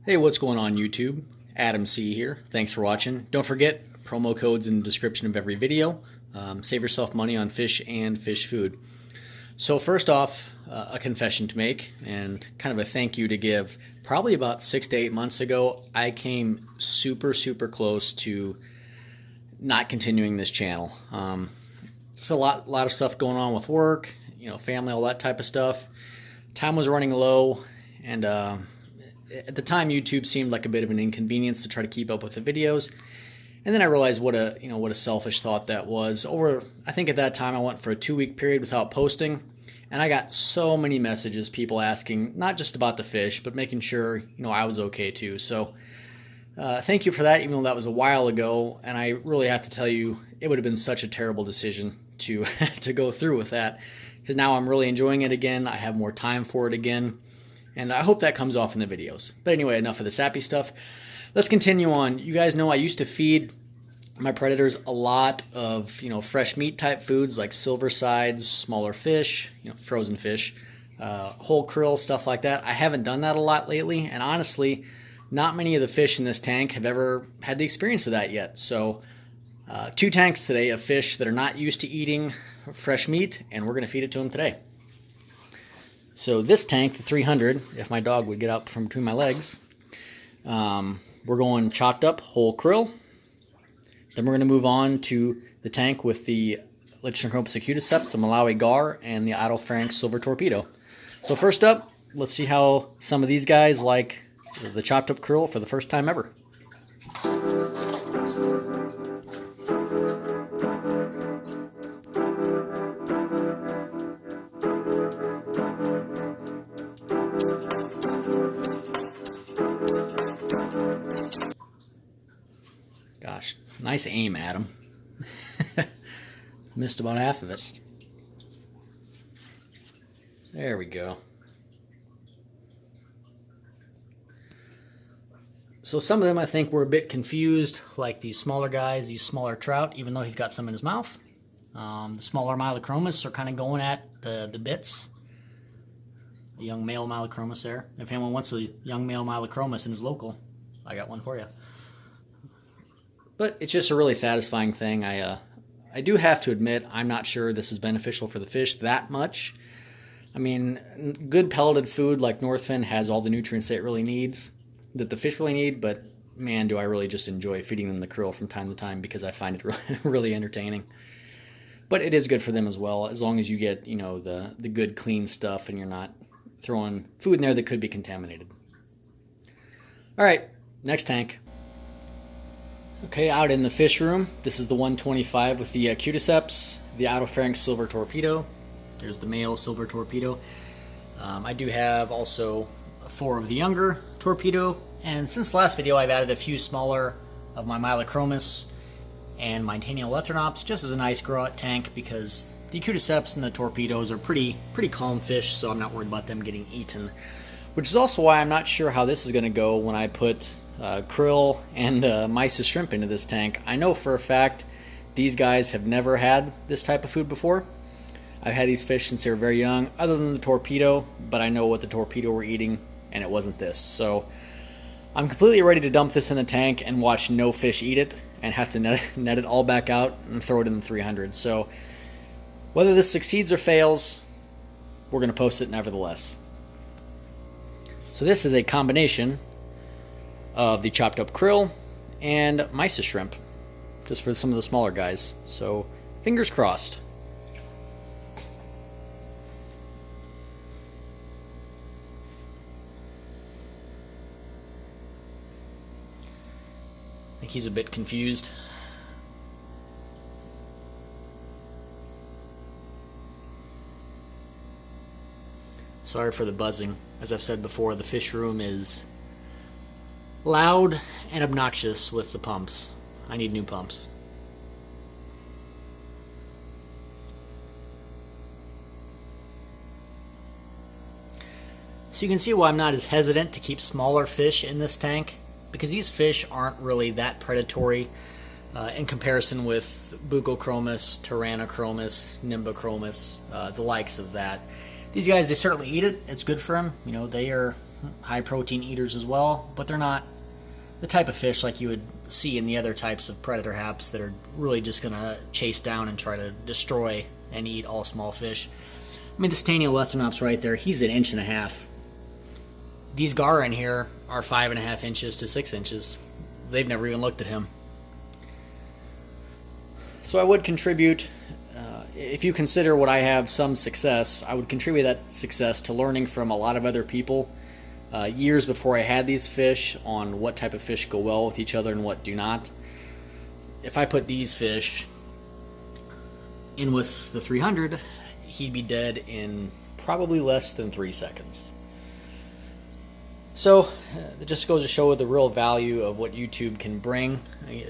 Hey, what's going on YouTube? Adam C here. Thanks for watching. Don't forget, promo codes in the description of every video. Save yourself money on fish and fish food. So first off, a confession to make and kind of a thank you to give. Probably about 6 to 8 months ago, I came super close to not continuing this channel. There's a lot of stuff going on with work, family, all that type of stuff. Time was running low, and at the time, YouTube seemed like a bit of an inconvenience to try to keep up with the videos. And then I realized what a selfish thought that was. I think at that time I went for a 2-week period without posting, and I got so many messages, people asking not just about the fish, but making sure I was okay too. So thank you for that, even though that was a while ago. And I really have to tell you, it would have been such a terrible decision to to go through with that, because now I'm really enjoying it again. I have more time for it again. And I hope that comes off in the videos. But anyway, enough of the sappy stuff. Let's continue on. You guys know I used to feed my predators a lot of, fresh meat type foods like silver sides, smaller fish, frozen fish, whole krill, stuff like that. I haven't done that a lot lately, and honestly, not many of the fish in this tank have ever had the experience of that yet. So 2 tanks today of fish that are not used to eating fresh meat, and we're going to feed it to them today. So this tank, the 300, if my dog would get out from between my legs, we're going chopped up whole krill. Then we're going to move on to the tank with the Lichtenhropes acuticeps, the Malawi gar, and the Otto-Frank silver torpedo. So first up, let's see how some of these guys like the chopped up krill for the first time ever. Gosh, nice aim, Adam. Missed about half of it. There we go. So some of them I think were a bit confused, like these smaller guys, these smaller trout, even though he's got some in his mouth. The smaller Mylocromis are kind of going at the bits. The young male Mylocromis there. If anyone wants a young male Mylocromis and is local, I got one for you. But it's just a really satisfying thing. I do have to admit, I'm not sure this is beneficial for the fish that much. I mean, good pelleted food like Northfin has all the nutrients that it really needs, that the fish really need, but man, do I really just enjoy feeding them the krill from time to time because I find it really entertaining. But it is good for them as well, as long as you get, the good clean stuff and you're not throwing food in there that could be contaminated. All right, next tank. Okay, out in the fish room, this is the 125 with the Acuiticeps, the Otto-Frank silver torpedo. There's the male silver torpedo. I do have also 4 of the younger torpedo, and since the last video I've added a few smaller of my Mylocromis and my Taeniolethronops just as a nice grow out tank, because the Acuiticeps and the torpedoes are pretty calm fish, so I'm not worried about them getting eaten. Which is also why I'm not sure how this is going to go when I put krill and mysis shrimp into this tank. I know for a fact these guys have never had this type of food before. I've had these fish since they were very young, other than the torpedo, but I know what the torpedo were eating, and it wasn't this. So I'm completely ready to dump this in the tank and watch no fish eat it, and have to net it all back out and throw it in the 300. So whether this succeeds or fails, we're going to post it nevertheless. So this is a combination of the chopped up krill and mysis shrimp, just for some of the smaller guys. So fingers crossed. I think he's a bit confused. Sorry for the buzzing. As I've said before, the fish room is loud and obnoxious with the pumps. I need new pumps. So you can see why I'm not as hesitant to keep smaller fish in this tank, because these fish aren't really that predatory in comparison with Buccochromis, Tyrannochromis, Nimbochromis, the likes of that. These guys, they certainly eat it. It's good for them. You know, they are high protein eaters as well, but they're not the type of fish like you would see in the other types of predator haps that are really just going to chase down and try to destroy and eat all small fish. I mean, the Staniolethanops right there, he's 1.5 inches. These gar in here are 5.5 inches to 6 inches. They've never even looked at him. So I would contribute, if you consider what I have some success, I would contribute that success to learning from a lot of other people years before I had these fish on what type of fish go well with each other and what do not. If I put these fish in with the 300, he'd be dead in probably less than 3 seconds. So it just goes to show the real value of what YouTube can bring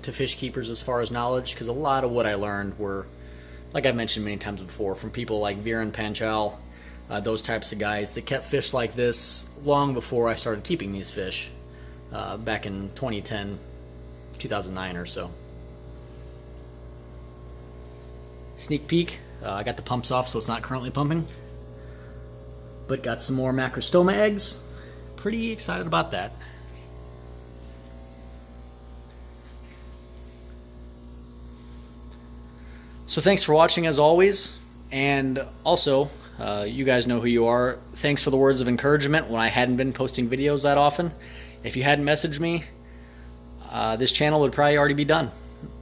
to fish keepers as far as knowledge, because a lot of what I learned were, like I've mentioned many times before, from people like Viren Panchal, those types of guys that kept fish like this long before I started keeping these fish back in 2010, 2009 or so. Sneak peek, I got the pumps off so it's not currently pumping, but got some more macrostoma eggs. Pretty excited about that. So thanks for watching as always, and also you guys know who you are. Thanks for the words of encouragement when I hadn't been posting videos that often. If you hadn't messaged me, this channel would probably already be done.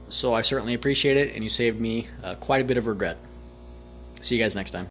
So I certainly appreciate it, and you saved me quite a bit of regret. See you guys next time.